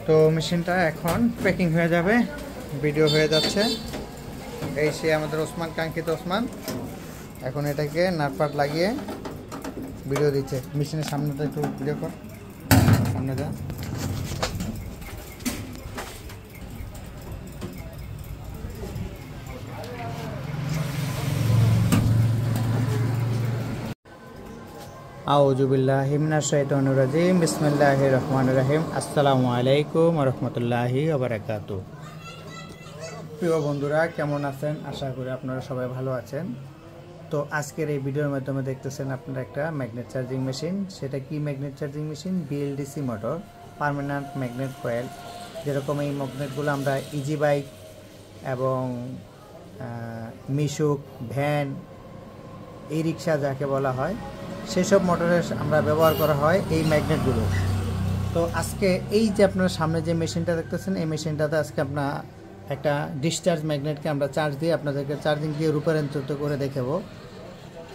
তো মেশিনটা এখন প্যাকিং হয়ে যাবে, ভিডিও হয়ে যাচ্ছে। এই সে আমাদের ওসমান, কাঙ্ক্ষিত ওসমান এখন এটাকে নাটপাট লাগিয়ে ভিডিও দিচ্ছে। মেশিনের সামনেটা একটু ভিডিও কর, সামনে যা। আউযু বিল্লাহি মিনাশ শাইতানির রাজিম, বিসমিল্লাহির রহমানির রহিম। আসসালামু আলাইকুম ওয়া রাহমাতুল্লাহি ওয়া বারাকাতুহু। প্রিয় বন্ধুরা, কেমন আছেন? আশা করি আপনারা সবাই ভালো আছেন। তো আজকের এই ভিডিওর মাধ্যমে দেখতেছেন আপনারা একটা ম্যাগনেট চার্জিং মেশিন। সেটা কি magnet charging machine? BLDC motor, permanent magnet coil. যেরকম এই ম্যাগনেটগুলো আমরা ইজি বাইক এবং মিশুক, ভ্যান, এই রিক্সা যাকে বলা হয়, সেসব মোটরে আমরা ব্যবহার করা হয় এই ম্যাগনেটগুলো। তো আজকে এই যে আপনারা সামনে যে মেশিনটা দেখতেছেন, এই মেশিনটাতে আজকে আপনার একটা ডিসচার্জ ম্যাগনেটকে আমরা চার্জ দিয়ে আপনাদেরকে চার্জিং দিয়ে রূপান্তরিত করে দেখাবো।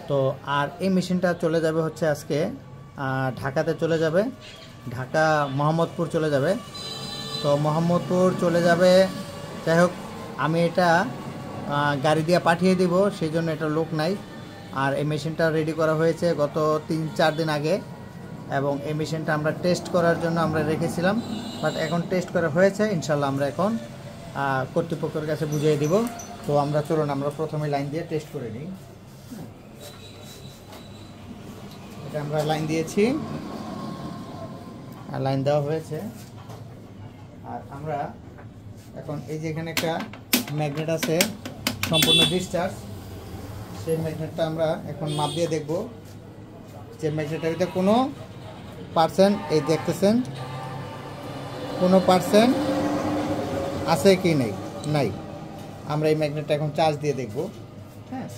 তো আর এই মেশিনটা চলে যাবে হচ্ছে আজকে ঢাকাতে চলে যাবে, ঢাকা মোহাম্মদপুর চলে যাবে। তো মোহাম্মদপুর চলে যাবে, যাই হোক আমি এটা গাড়ি দিয়ে পাঠিয়ে দিব, সেই জন্য এটা লোক নাই। আর এই মেশিনটা রেডি করা হয়েছে গত 3-4 দিন আগে, এবং এই মেশিনটা আমরা টেস্ট করার জন্য আমরা রেখেছিলাম, বাট এখন টেস্ট করা হয়েছে। ইনশাল্লাহ আমরা এখন কর্তৃপক্ষের কাছে বুঝিয়ে দিব। তো আমরা চলুন আমরা প্রথমে লাইন দিয়ে টেস্ট করে নিই। এটা আমরা লাইন দিয়েছি, আর লাইন দেওয়া হয়েছে। আর আমরা এখন এই যে এখানে একটা ম্যাগনেট আছে সম্পূর্ণ ডিসচার্জ, সেই ম্যাগনেটটা আমরা এখন মাপ দিয়ে দেখব যে ম্যাগনেটের ভিতরে কোনো পার্সেন্ট, এই দেখতেছেন, কোনো পার্সেন্ট আছে কি নেই, নাই। আমরা এই ম্যাগনেটটা এখন চার্জ দিয়ে দেখব। হ্যাঁ,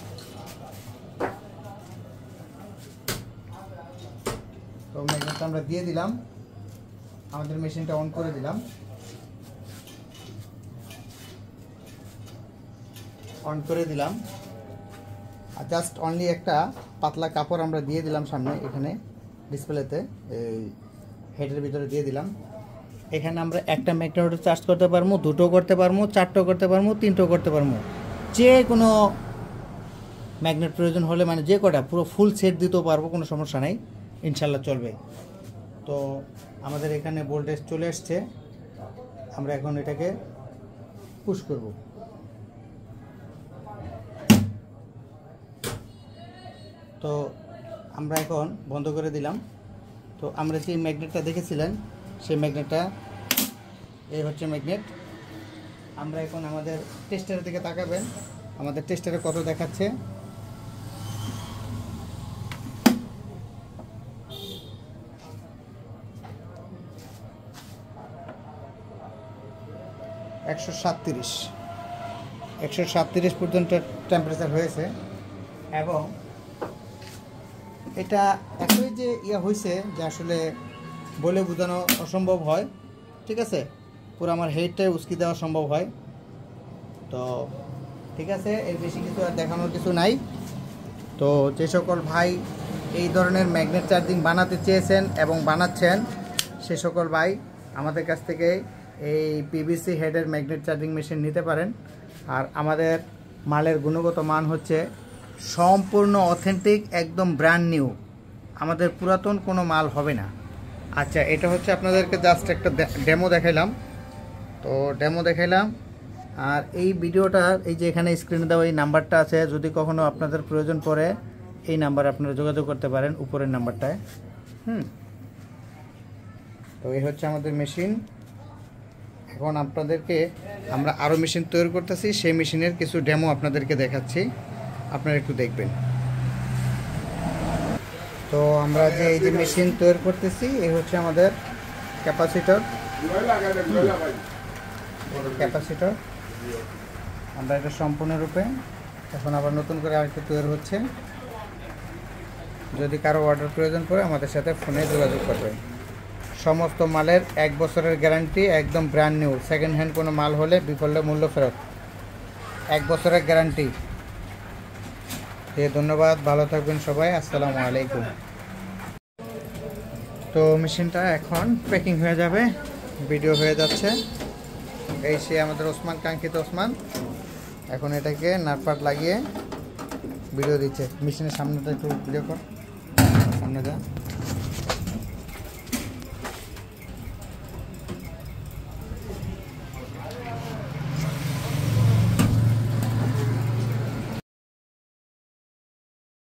তো ম্যাগনেটটা আমরা দিয়ে দিলাম, আমাদের মেশিনটা অন করে দিলাম। অন করে দিলাম, আর জাস্ট অনলি একটা পাতলা কাপড় আমরা দিয়ে দিলাম সামনে, এখানে ডিসপ্লেতে এই হেডের ভিতরে দিয়ে দিলাম। এখানে আমরা একটা ম্যাগনেট চার্জ করতে পারবো, 2টো করতে পারবো, 4টো করতে পারবো, 3টো করতে পারবো। যে কোনো ম্যাগনেট প্রয়োজন হলে, মানে যে কটা, পুরো ফুল সেট দিতেও পারবো, কোনো সমস্যা নেই, ইনশাল্লাহ চলবে। তো আমাদের এখানে ভোল্টেজ চলে আসছে, আমরা এখন এটাকে পুশ করব। তো আমরা এখন বন্ধ করে দিলাম। তো আমরা যে ম্যাগনেটটা দেখেছিলেন, সেই ম্যাগনেটটা, এই হচ্ছে ম্যাগনেট। আমরা এখন আমাদের টেস্টারের দিকে তাকাবেন, আমাদের টেস্টারে কত দেখাচ্ছে। একশো 137 পর্যন্ত টেম্পারেচার হয়েছে। এবং এটা এতই যে হয়েছে যে আসলে বলে বোঝানো অসম্ভব হয়, ঠিক আছে। পুরো আমার হেডটাই উস্কি দেওয়া সম্ভব হয়। তো ঠিক আছে, এর বেশি কিছু আর দেখানোর কিছু নাই। তো যে সকল ভাই এই ধরনের ম্যাগনেট চার্জিং বানাতে চেয়েছেন এবং বানাচ্ছেন, সে সকল ভাই আমাদের কাছ থেকে এই পিভিসি হেডের ম্যাগনেট চার্জিং মেশিন নিতে পারেন। আর আমাদের মালের গুণগত মান হচ্ছে সম্পূর্ণ অথেন্টিক, একদম ব্র্যান্ড নিউ, আমাদের পুরাতন কোনো মাল হবে না। আচ্ছা, এটা হচ্ছে আপনাদেরকে জাস্ট একটা ডেমো দেখাইলাম। তো ডেমো দেখাইলাম, আর এই ভিডিওটা এই যে এখানে স্ক্রিনে দেওয়া এই নাম্বারটা আছে, যদি কখনো আপনাদের প্রয়োজন পড়ে এই নাম্বারে আপনারা যোগাযোগ করতে পারেন, উপরের নাম্বারটায়। তো এই হচ্ছে আমাদের মেশিন। এখন আপনাদেরকে আমরা আরও মেশিন তৈরি করতেছি, সেই মেশিনের কিছু ডেমো আপনাদেরকে দেখাচ্ছি, আপনারা একটু দেখবেন। তো আমরা যে এই যে মেশিন তৈরি করতেছি, এই হচ্ছে আমাদের ক্যাপাসিটর। আমরা এটা সম্পূর্ণরূপে এখন আবার নতুন করে আরেকটা তৈরি হচ্ছে। যদি কারো অর্ডার প্রয়োজন পড়ে আমাদের সাথে ফোনে যোগাযোগ করবেন। সমস্ত মালের 1 বছরের গ্যারান্টি, একদম ব্র্যান্ড নিউ, সেকেন্ড হ্যান্ড কোনো মাল হলে বিফলে মূল্য ফেরত, 1 বছরের গ্যারান্টি। ধন্যবাদ, ভালো থাকবেন সবাই, আসসালামু আলাইকুম। তো মেশিনটা এখন প্যাকিং হয়ে যাবে, ভিডিও হয়ে যাচ্ছে। এই সে আমাদের ওসমান, কাঙ্ক্ষিত ওসমান এখন এটাকে নাটপাট লাগিয়ে ভিডিও দিচ্ছে। মেশিনের সামনেটা একটু ভিডিও কর, সামনে যা।